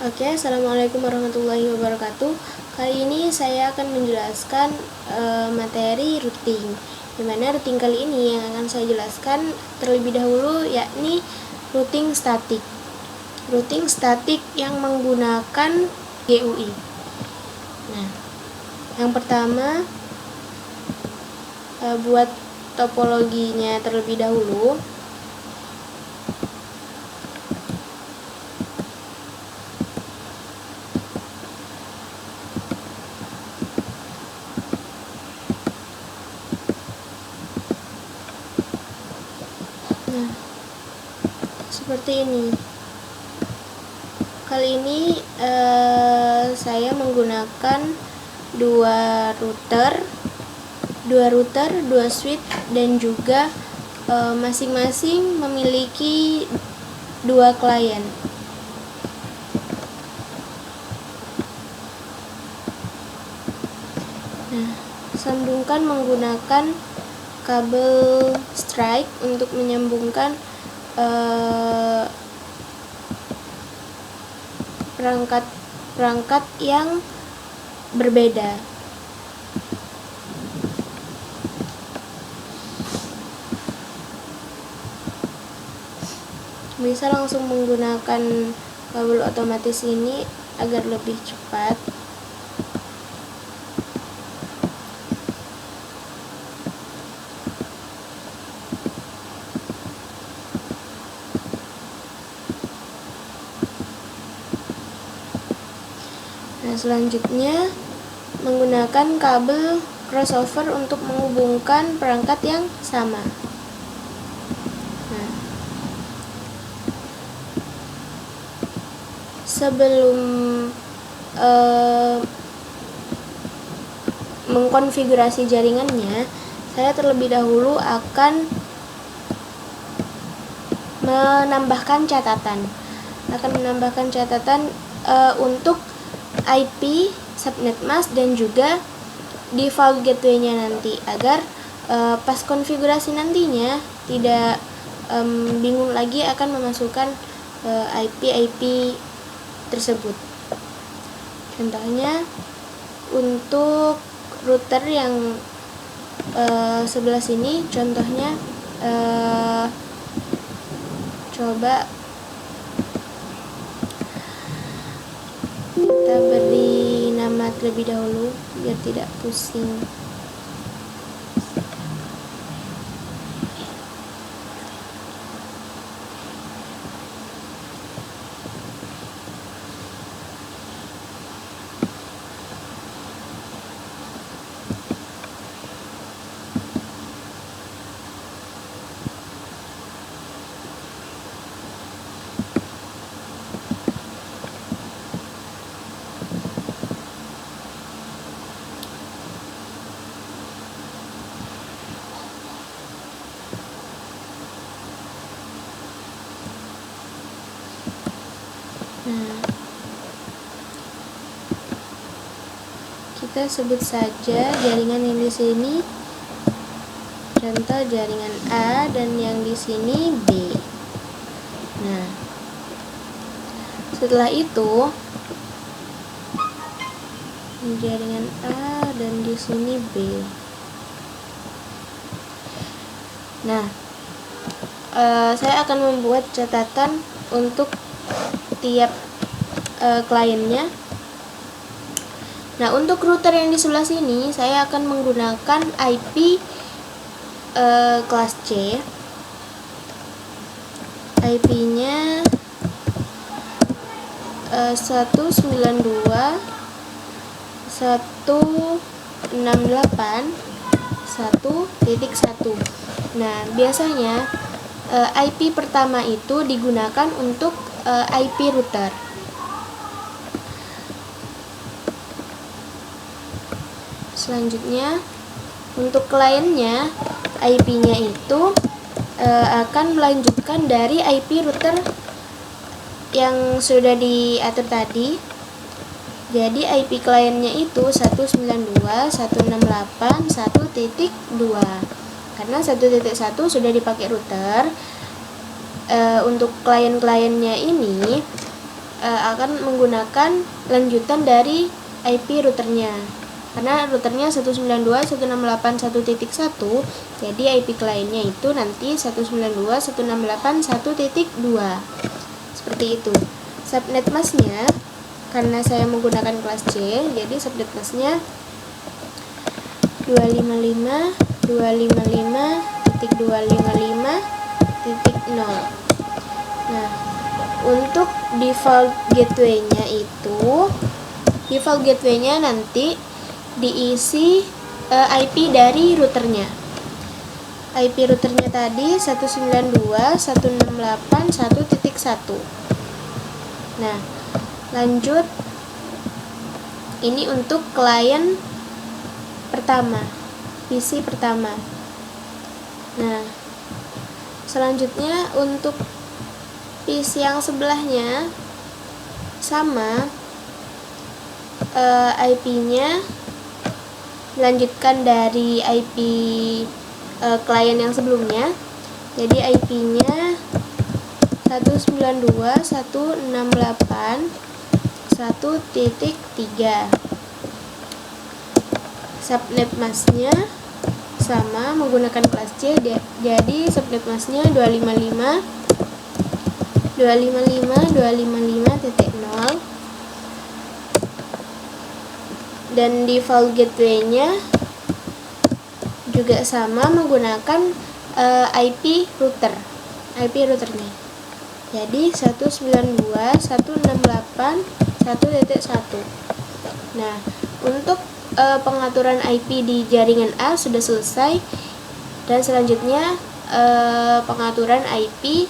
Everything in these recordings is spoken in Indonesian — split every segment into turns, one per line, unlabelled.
Oke, assalamualaikum warahmatullahi wabarakatuh. Kali ini saya akan menjelaskan materi routing. Dimana routing kali ini yang akan saya jelaskan terlebih dahulu yakni routing statik. Routing statik yang menggunakan GUI. Nah, yang pertama buat topologinya terlebih dahulu. Nah, seperti ini. Kali ini saya menggunakan dua router, dua switch, dan juga masing-masing memiliki dua klien. Nah, sambungkan menggunakan kabel strike untuk menyambungkan perangkat yang berbeda. Bisa langsung menggunakan kabel otomatis ini agar lebih cepat. Nah, selanjutnya menggunakan kabel crossover untuk menghubungkan perangkat yang sama. Nah, sebelum mengkonfigurasi jaringannya, saya terlebih dahulu akan menambahkan catatan. Untuk IP, subnet mask, dan juga default gateway-nya nanti, agar pas konfigurasi nantinya tidak bingung lagi akan memasukkan IP tersebut. Contohnya untuk router yang sebelah sini, contohnya coba kita beri nama terlebih dahulu biar tidak pusing. Nah, kita sebut saja jaringan yang di sini contoh jaringan A dan yang di sini B. Nah, setelah itu jaringan A dan di sini B. Nah, saya akan membuat catatan untuk tiap kliennya. Nah, untuk router yang di sebelah sini saya akan menggunakan IP kelas C. IP-nya 192.168.1.1. Nah, biasanya IP pertama itu digunakan untuk IP router. Selanjutnya untuk kliennya, IP-nya itu akan melanjutkan dari IP router yang sudah diatur tadi. Jadi IP kliennya itu 192.168.1.2. Karena 1.1 sudah dipakai router. Untuk klien-kliennya ini akan menggunakan lanjutan dari IP routernya. Karena routernya 192.168.1.1, jadi IP kliennya itu nanti 192.168.1.2. Seperti itu. Subnet masknya, karena saya menggunakan kelas C, jadi subnet masknya 255.255.255.0. Nah, untuk default gateway-nya nanti diisi IP dari routernya. IP routernya tadi 192.168.1.1. Nah, lanjut, ini untuk klien pertama, PC pertama. Nah, selanjutnya untuk PC yang sebelahnya sama, IP-nya melanjutkan dari IP klien yang sebelumnya. Jadi IP-nya 192.168.1.3. Subnet masknya sama, menggunakan kelas C, jadi subnet masknya 255.255.0. Dan default gateway-nya juga sama, menggunakan IP routernya. Jadi 192.168.1.1. Nah, untuk pengaturan IP di jaringan A sudah selesai, dan selanjutnya pengaturan IP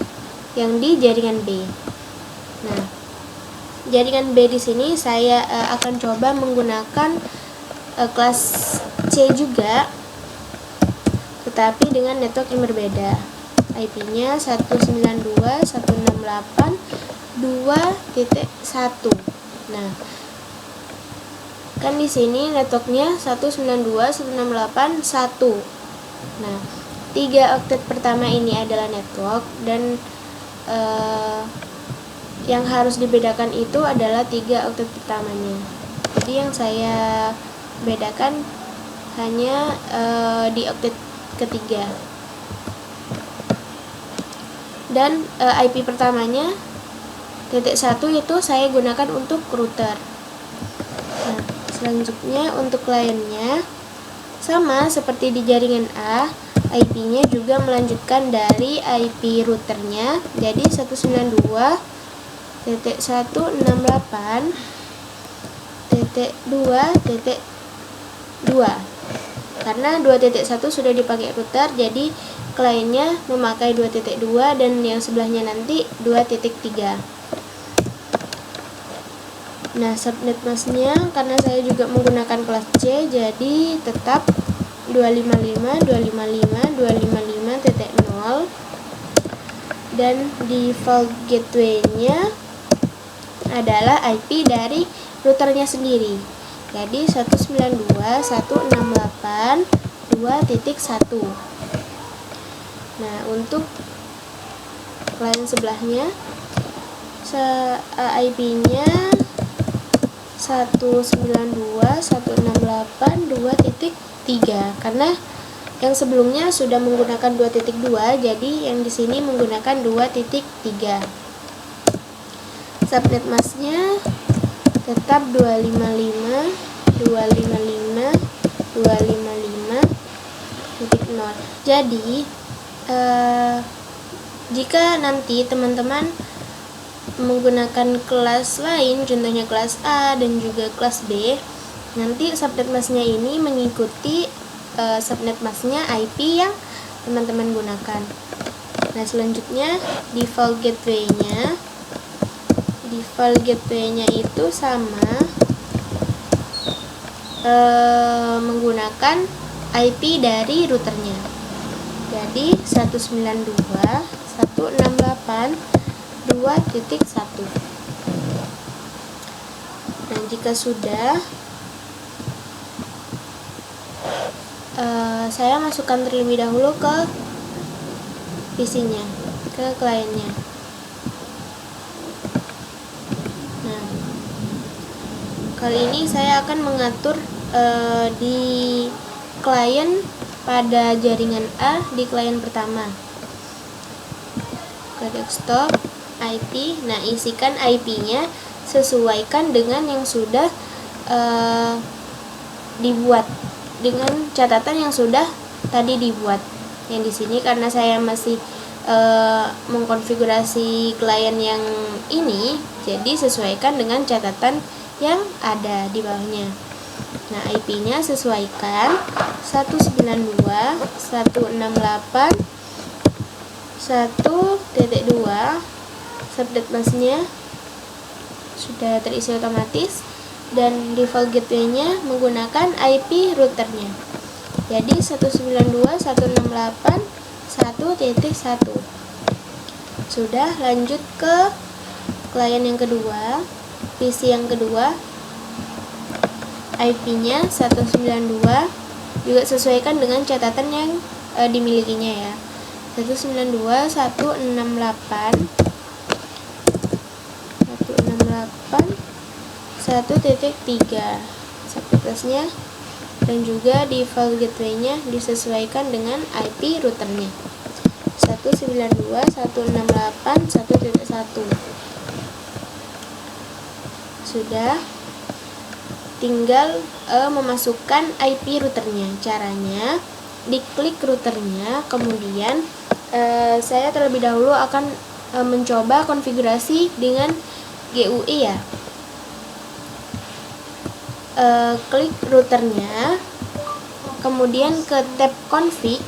yang di jaringan B. Nah, jaringan B di sini saya akan coba menggunakan kelas C juga, tetapi dengan network yang berbeda. IP-nya 192.168.2.1. Nah, kan di sini networknya 192.168.1. Nah, 3 oktet pertama ini adalah network, dan yang harus dibedakan itu adalah 3 oktet pertamanya. Jadi yang saya bedakan hanya di oktet ketiga. Dan IP pertamanya .1 itu saya gunakan untuk router. Nah, selanjutnya untuk kliennya sama seperti di jaringan A, IP-nya juga melanjutkan dari IP routernya, jadi 192.168.2.2. Karena 2.1 sudah dipakai router, jadi kliennya memakai 2.2 dan yang sebelahnya nanti 2.3. Nah, subnet masknya karena saya juga menggunakan kelas C, jadi tetap 255.255.255.0. Dan default gateway-nya adalah IP dari routernya sendiri. Jadi 192.168.2.1. Nah, untuk klien sebelahnya IP-nya 192.168.2.3, karena yang sebelumnya sudah menggunakan 2.2, jadi yang di sini menggunakan 2.3. Subnet masknya tetap 255.255.255.0. Jadi jika nanti teman-teman menggunakan kelas lain, contohnya kelas A dan juga kelas B, nanti subnet masknya ini mengikuti subnet masknya IP yang teman-teman gunakan. Nah, selanjutnya default gateway-nya itu sama, menggunakan IP dari routernya. Jadi 192.168.2.1. Nah, jika sudah, saya masukkan terlebih dahulu ke PC-nya, ke kliennya. Kali ini saya akan mengatur di klien pada jaringan A di klien pertama. Ke desktop, IP. Nah, isikan IP-nya, sesuaikan dengan yang sudah dibuat, dengan catatan yang sudah tadi dibuat. Yang di sini karena saya masih mengkonfigurasi klien yang ini, jadi sesuaikan dengan catatan yang ada di bawahnya. Nah, IP-nya sesuaikan 192.168.1.2. Subnet masknya sudah terisi otomatis, dan default gateway-nya menggunakan IP routernya. Jadi 192.168.1.1. Sudah, lanjut ke klien yang kedua, PC yang kedua. IP-nya 192, juga sesuaikan dengan catatan yang dimilikinya ya. 192.168.1.3 subnetnya, dan juga default gateway-nya disesuaikan dengan IP routernya 192.168.1.1. Sudah, tinggal memasukkan IP routernya. Caranya, diklik routernya, kemudian saya terlebih dahulu akan mencoba konfigurasi dengan GUI ya. Klik routernya, kemudian ke tab config.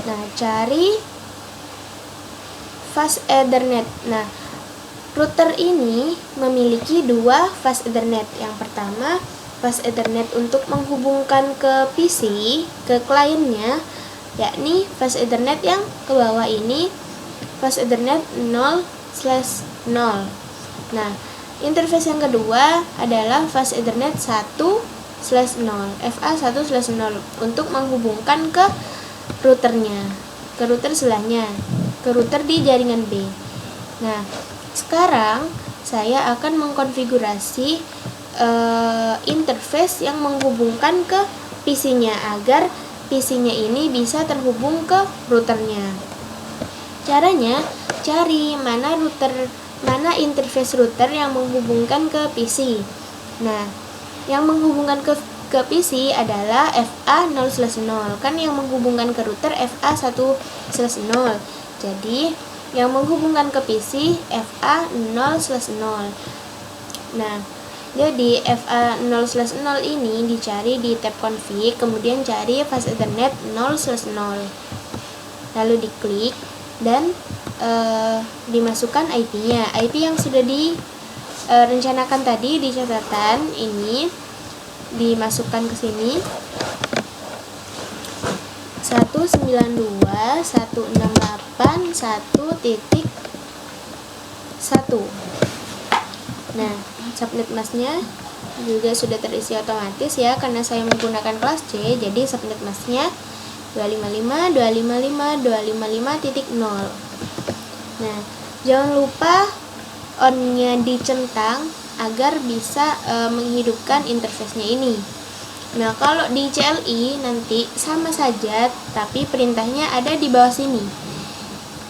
Nah, cari fast Ethernet. Nah, router ini memiliki dua fast Ethernet. Yang pertama, fast Ethernet untuk menghubungkan ke PC, ke kliennya, yakni fast Ethernet yang ke bawah ini, fast Ethernet 0/0. Nah, interface yang kedua adalah fast Ethernet 1/0, FA1/0, untuk menghubungkan ke routernya, ke router sebelahnya, ke router di jaringan B. Nah, sekarang saya akan mengkonfigurasi interface yang menghubungkan ke PC-nya agar PC-nya ini bisa terhubung ke routernya. Caranya, cari mana interface router yang menghubungkan ke PC. Nah, yang menghubungkan ke PC adalah FA0/0, kan yang menghubungkan ke router FA1/0. Jadi yang menghubungkan ke PC FA0/0. Nah, jadi FA0/0 ini dicari di tab config, kemudian cari fast Ethernet 0/0. Lalu diklik dan dimasukkan IP-nya. IP yang sudah direncanakan tadi di catatan ini dimasukkan ke sini. 192.168.1.1. Nah, subnet masknya juga sudah terisi otomatis ya, karena saya menggunakan kelas C, jadi subnet masknya 255.255.255.0. Nah, jangan lupa on-nya dicentang agar bisa menghidupkan interface-nya ini. Nah, kalau di CLI nanti sama saja, tapi perintahnya ada di bawah sini.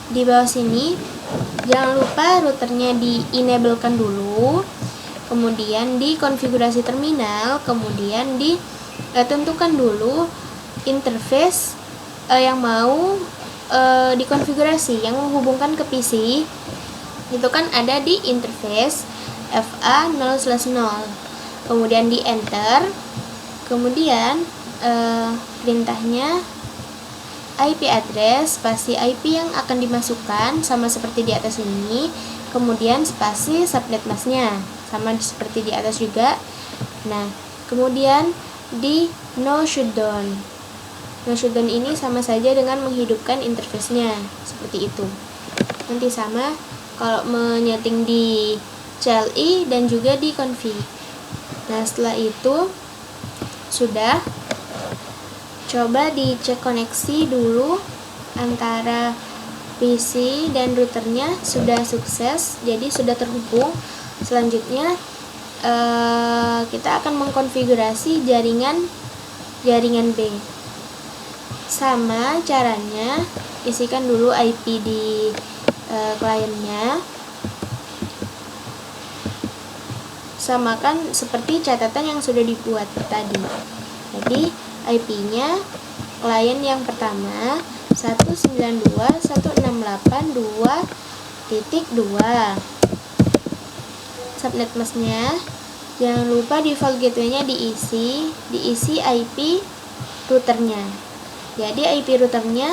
Di bawah sini, jangan lupa routernya di-enablekan dulu, kemudian di konfigurasi terminal, kemudian ditentukan dulu interface yang mau dikonfigurasi, yang menghubungkan ke PC. Itu kan ada di interface FA0/0. Kemudian di enter. Kemudian perintahnya IP address, spasi IP yang akan dimasukkan sama seperti di atas ini. Kemudian spasi subnet masknya sama seperti di atas juga. Nah, kemudian di no shutdown. No shutdown ini sama saja dengan menghidupkan interface-nya, seperti itu. Nanti sama kalau menyeting di CLI dan juga di config. Nah, setelah itu sudah, coba dicek koneksi dulu antara PC dan routernya sudah sukses, jadi sudah terhubung. Selanjutnya kita akan mengkonfigurasi jaringan B. Sama caranya, isikan dulu IP di kliennya, samakan seperti catatan yang sudah dibuat tadi. Jadi IP-nya klien yang pertama 192.168.2.2. Subnet masknya jangan lupa default gateway-nya diisi IP routernya. Jadi IP routernya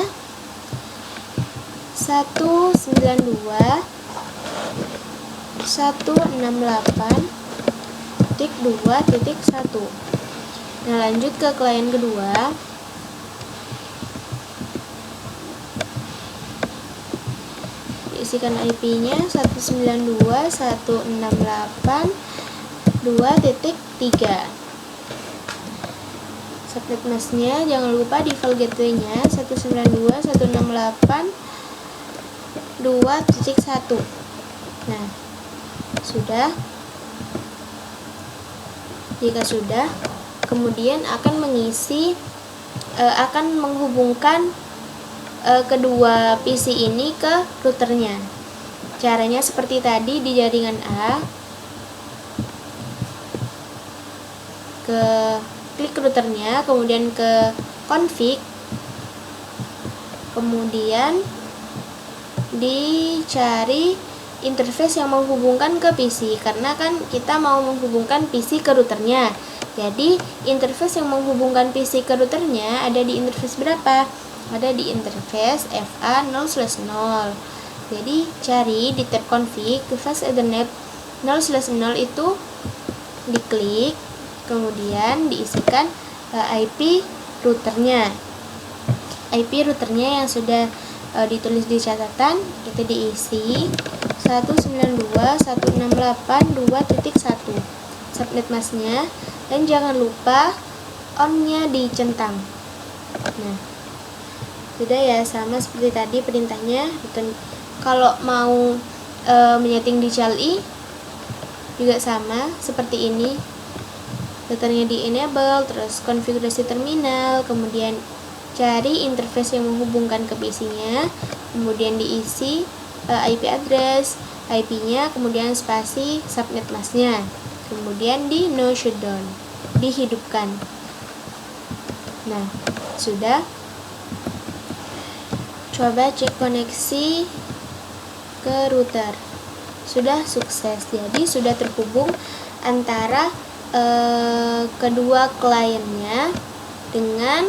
192.168.2.1. Nah, lanjut ke klien kedua. Diisikan IP-nya 192.168.2.3. Subnet masknya jangan lupa default gateway-nya 192.168.2.1. Nah, sudah. Jika sudah, kemudian akan menghubungkan kedua PC ini ke routernya. Caranya seperti tadi di jaringan A. Klik routernya, kemudian ke config, kemudian dicari interface yang menghubungkan ke PC, karena kan kita mau menghubungkan PC ke routernya. Jadi interface yang menghubungkan PC ke routernya ada di interface berapa? Ada di interface FA0/0. Jadi cari di tab config device Ethernet 0/0 itu diklik, kemudian diisikan IP routernya. IP routernya yang sudah ditulis di catatan itu diisi 192.168.2.1. Subnet masknya, dan jangan lupa on-nya dicentang. Nah, sudah ya, sama seperti tadi perintahnya. Kalau mau menyeting di CLI juga sama seperti ini. Routernya di enable, terus konfigurasi terminal, kemudian cari interface yang menghubungkan ke PC-nya, kemudian diisi IP address, IP-nya, kemudian spasi subnet masknya, kemudian di no shutdown, dihidupkan. Nah, sudah. Coba cek koneksi ke router. Sudah sukses. Jadi sudah terhubung antara kedua kliennya dengan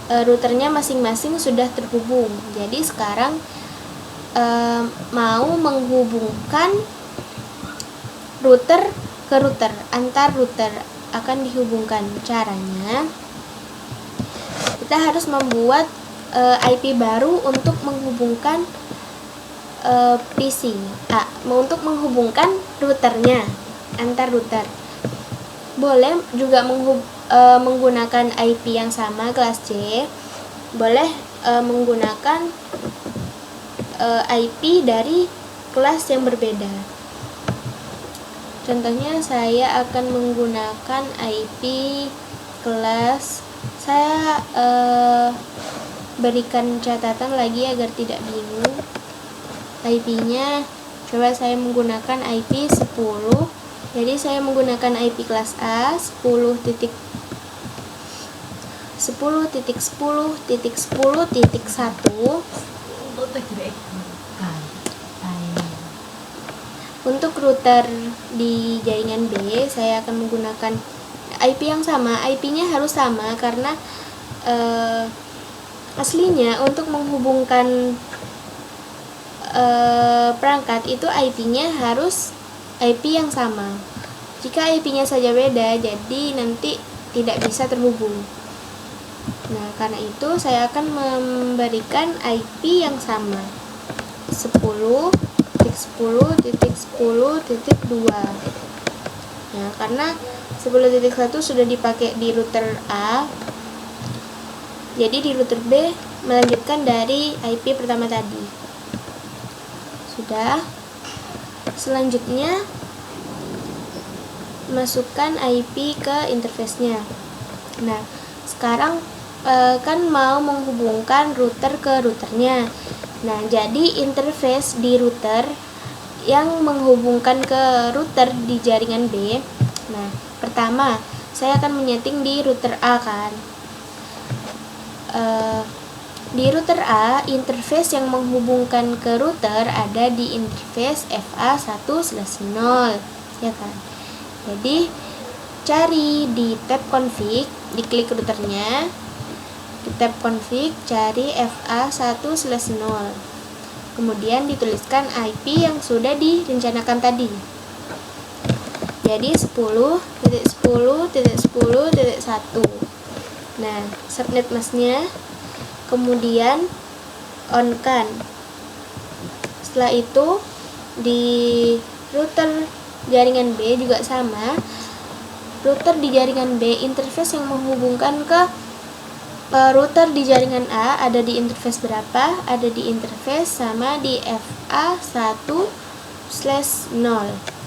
routernya masing-masing sudah terhubung. Jadi sekarang mau menghubungkan router ke router, antar router akan dihubungkan. Caranya, kita harus membuat IP baru untuk menghubungkan PC, untuk menghubungkan routernya, antar router. Boleh juga menggunakan IP yang sama kelas C, boleh menggunakan IP dari kelas yang berbeda. Contohnya saya akan menggunakan IP kelas, saya berikan catatan lagi agar tidak bingung. IP-nya coba saya menggunakan IP 10. Jadi saya menggunakan IP kelas A 10.10.10.10.1. Untuk router di jaringan B, saya akan menggunakan IP yang sama. IP-nya harus sama karena aslinya untuk menghubungkan perangkat itu IP-nya harus IP yang sama. Jika IP-nya saja beda, jadi nanti tidak bisa terhubung. Nah, karena itu saya akan memberikan IP yang sama 10.10.10.2. Nah, karena 10.1 sudah dipakai di router A, jadi di router B melanjutkan dari IP pertama tadi. Sudah. Selanjutnya masukkan IP ke interface-nya. Nah, sekarang kan mau menghubungkan router ke routernya. Nah, jadi interface di router yang menghubungkan ke router di jaringan B. Nah, pertama saya akan menyeting di router A kan. Di router A, interface yang menghubungkan ke router ada di interface FA1/0, ya kan. Jadi cari di tab config, diklik routernya, di tab config cari FA1/0. Kemudian dituliskan IP yang sudah direncanakan tadi. Jadi 10.10.10.1. Nah, subnet masknya kemudian on kan. Setelah itu di router jaringan B juga sama. Router di jaringan B, interface yang menghubungkan ke router di jaringan A ada di interface berapa? Ada di interface sama di FA1/0.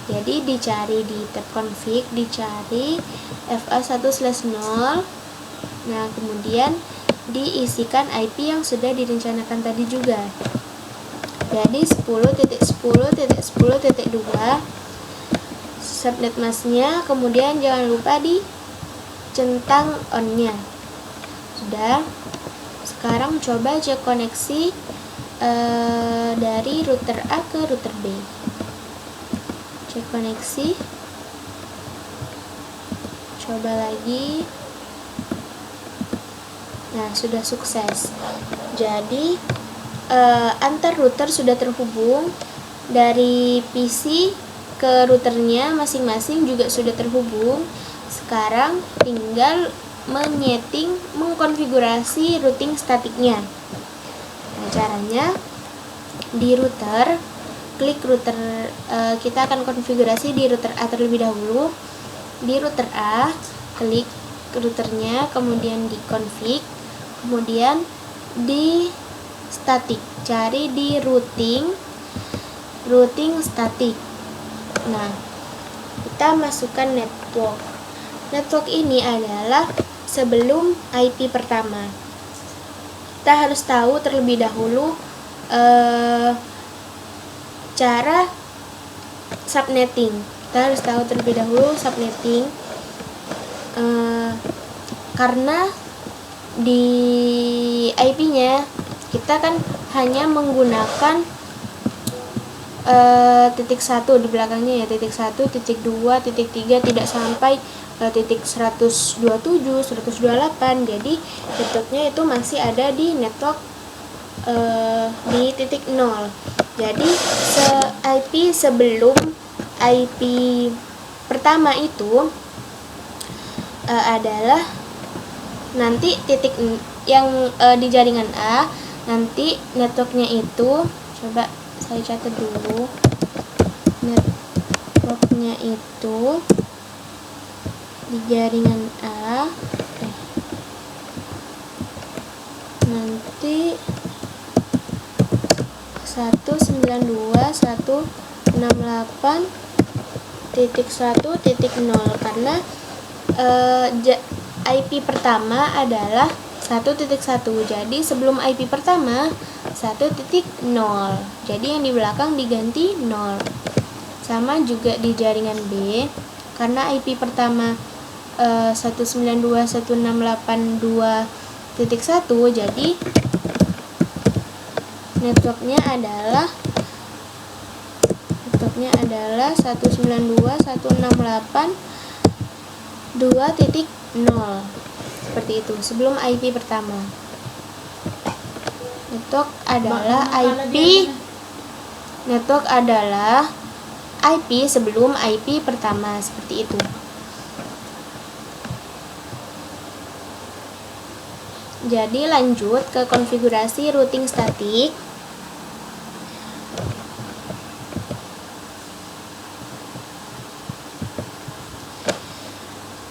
Jadi dicari di tab config, dicari FA1/0. Nah, kemudian diisikan IP yang sudah direncanakan tadi juga. Jadi 10.10.10.2 subnet masknya, kemudian jangan lupa dicentang on-nya. Sudah. Sekarang coba cek koneksi dari router A ke router B. Cek koneksi. Coba lagi. Nah, sudah sukses. Jadi antar router sudah terhubung. Dari PC ke routernya masing-masing juga sudah terhubung. Sekarang tinggal mengkonfigurasi routing statiknya. Nah, caranya di router, klik router, kita akan konfigurasi di router A terlebih dahulu. Di router A, klik routernya, kemudian di config, kemudian di statik, cari di routing statik. Nah, kita masukkan network. Network ini adalah sebelum IP pertama. Kita harus tahu terlebih dahulu cara subnetting. Kita harus tahu terlebih dahulu subnetting, karena di IP-nya kita kan hanya menggunakan titik 1 di belakangnya ya, titik 1, titik 2, titik 3, tidak sampai titik 127, 128. Jadi networknya itu masih ada di network di titik 0. Jadi IP sebelum IP pertama itu adalah nanti titik yang di jaringan A, nanti networknya itu, coba saya catat dulu, networknya itu di jaringan A nanti 192.168.1.0, karena IP pertama adalah 1.1. Jadi sebelum IP pertama 1.0. Jadi yang di belakang diganti 0. Sama juga di jaringan B, karena IP pertama 192.168.2.1, jadi networknya adalah 192.168.2.0. Seperti itu sebelum IP pertama. Network adalah IP sebelum IP pertama, seperti itu. Jadi lanjut ke konfigurasi routing statik.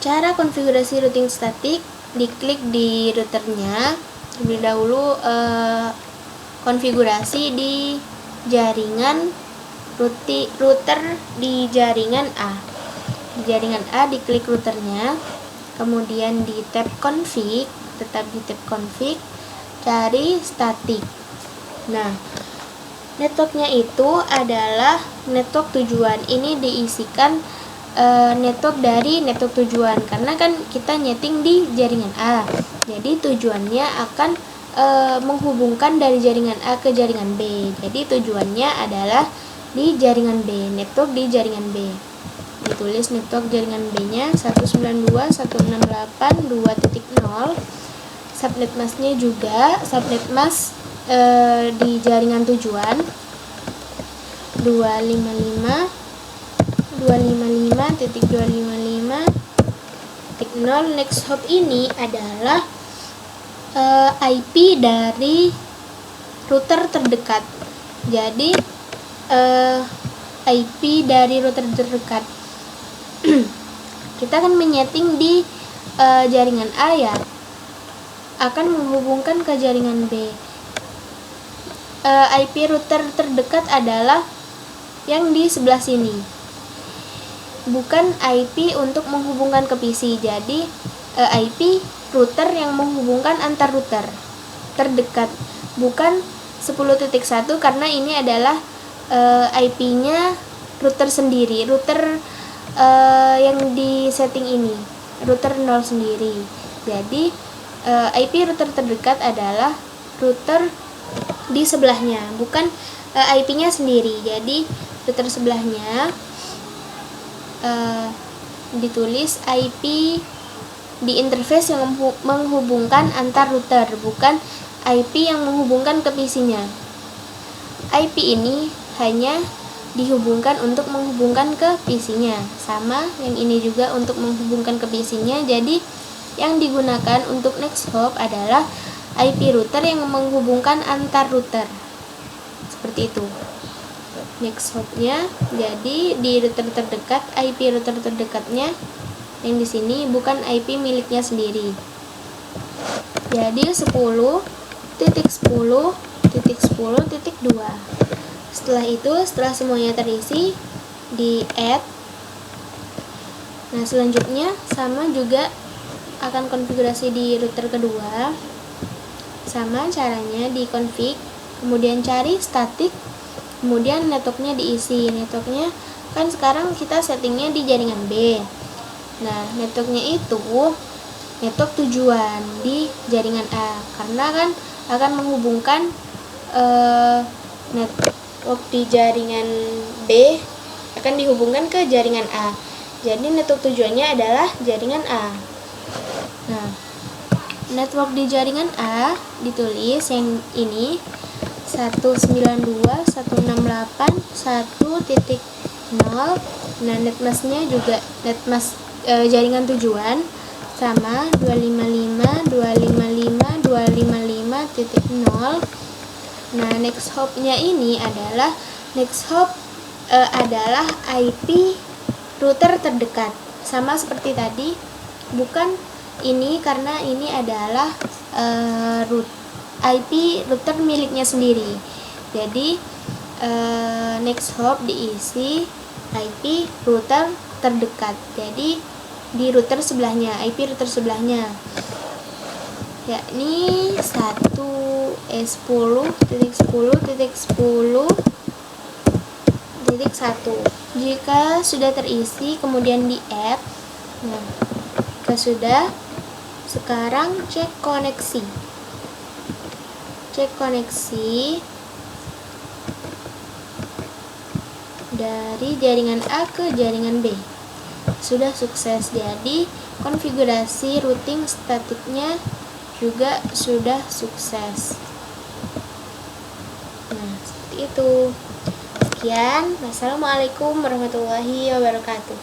Cara konfigurasi routing statik, diklik di routernya. Terlebih dahulu konfigurasi di jaringan router di jaringan A. Di jaringan A diklik routernya, kemudian di tab config, tetap di tab config, cari static. Nah, networknya itu adalah network tujuan. Ini diisikan network dari network tujuan, karena kan kita nyeting di jaringan A, jadi tujuannya akan menghubungkan dari jaringan A ke jaringan B. Jadi tujuannya adalah di jaringan B, network di jaringan B. Ditulis network jaringan B-nya 192.168.2.0. Subnet masknya juga subnet mask di jaringan tujuan 255.255.255.0. Next hop ini adalah IP dari router terdekat. Jadi IP dari router terdekat kita akan menyeting di jaringan A ya, akan menghubungkan ke jaringan B. IP router terdekat adalah yang di sebelah sini, bukan IP untuk menghubungkan ke PC. Jadi IP router yang menghubungkan antar router terdekat, bukan 10.1, karena ini adalah IP-nya router sendiri, router yang di setting ini, router 0 sendiri. Jadi IP router terdekat adalah router di sebelahnya, bukan IP-nya sendiri. Jadi router sebelahnya ditulis IP di interface yang menghubungkan antar router, bukan IP yang menghubungkan ke PC-nya. IP ini hanya dihubungkan untuk menghubungkan ke PC-nya, sama yang ini juga untuk menghubungkan ke PC-nya. Jadi yang digunakan untuk next hop adalah IP router yang menghubungkan antar router, seperti itu. Next hop-nya jadi di router terdekat, IP router terdekatnya yang di sini, bukan IP miliknya sendiri. Jadi 10.10.10.2. Setelah itu, setelah semuanya terisi, di add. Nah, selanjutnya sama juga akan konfigurasi di router kedua. Sama caranya, di config, kemudian cari static, kemudian networknya diisi. Networknya kan sekarang kita settingnya di jaringan B. Nah, networknya itu network tujuan di jaringan A, karena kan akan menghubungkan network di jaringan B akan dihubungkan ke jaringan A. Jadi network tujuannya adalah jaringan A. Nah, network di jaringan A ditulis yang ini 192.168.1.0. Nah, netmasknya juga netmask jaringan tujuan sama 255.255.255.0. Nah, next hop-nya ini adalah adalah IP router terdekat, sama seperti tadi, bukan ini karena ini adalah IP router miliknya sendiri. Jadi next hop diisi IP router terdekat, jadi di router sebelahnya, IP router sebelahnya, yakni 1.10.10.10.1. Jika sudah terisi, kemudian di add. Nah, jika sudah, sekarang cek koneksi. Cek koneksi dari jaringan A ke jaringan B. Sudah sukses, jadi konfigurasi routing statiknya juga sudah sukses. Nah, seperti itu. Sekian, wassalamualaikum warahmatullahi wabarakatuh.